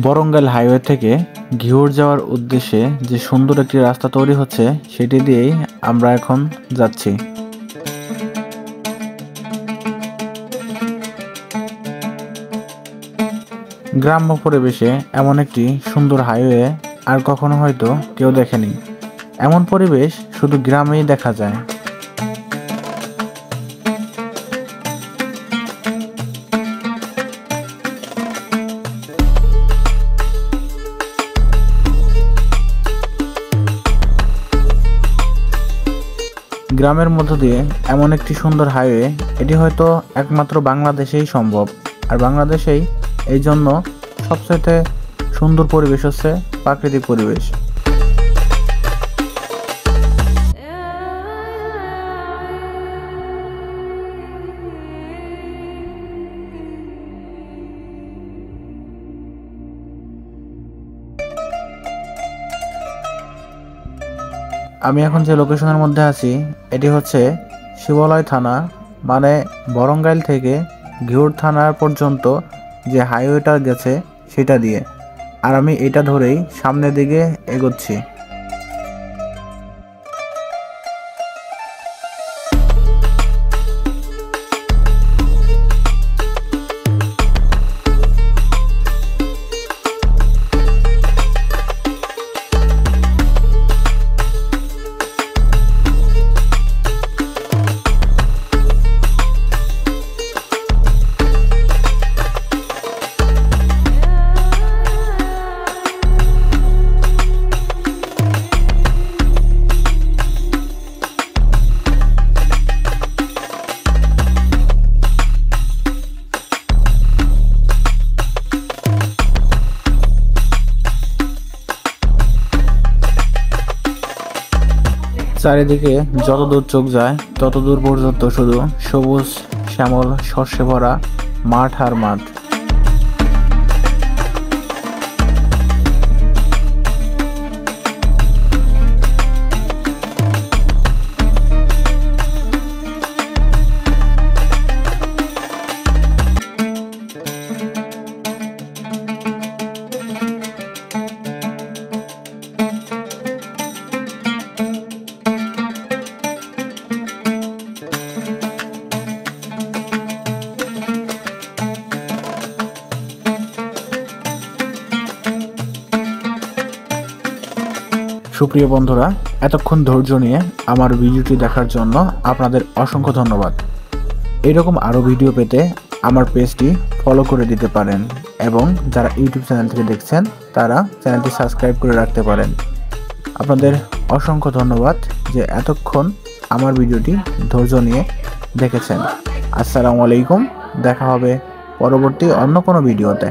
Baranggail highway থেকে ঘিওর যাওয়ার উদ্দেশ্যে যে সুন্দর একটি রাস্তা তৈরি হচ্ছে সেটি দিয়েই আমরা এখন যাচ্ছি। গ্রাম্য পরিবেশে এমন একটি সুন্দর হাইওয়ে আর কখনো হয়তো কেউ দেখেনি। এমন পরিবেশ শুধু গ্রামেই দেখা যায়। গ্রামের মধ্য দিয়ে এমন একটি সুন্দর হাইওয়ে, এটি হয়তো একমাত্র বাংলাদেশেই সম্ভব। আর বাংলাদেশেই এই জন্য সবচেয়ে সুন্দর পরিবেশ হচ্ছে প্রাকৃতিক পরিবেশ। আমি এখন যে লোকেশনের মধ্যে আছি এটি হচ্ছে শিবালয় থানা, মানে বরঙ্গাইল থেকে ঘিওর থানার পর্যন্ত যে হাইওয়েটা গেছে সেটা দিয়ে। আর আমি এটা ধরেই সামনের দিকে এগোচ্ছি। চারিদিকে যতদূর চোখ যায় ততদূর পর্যন্ত শুধু সবুজ শ্যামল শস্যে ভরা মাঠ আর মাঠ। সুপ্রিয় বন্ধুরা, এতক্ষণ ধৈর্য নিয়ে আমার ভিডিওটি দেখার জন্য আপনাদের অসংখ্য ধন্যবাদ। এরকম আরও ভিডিও পেতে আমার পেজটি ফলো করে দিতে পারেন এবং যারা ইউটিউব চ্যানেল থেকে দেখছেন তারা চ্যানেলটি সাবস্ক্রাইব করে রাখতে পারেন। আপনাদের অসংখ্য ধন্যবাদ যে এতক্ষণ আমার ভিডিওটি ধৈর্য নিয়ে দেখেছেন। আসসালামু আলাইকুম, দেখা হবে পরবর্তী অন্য কোনো ভিডিওতে।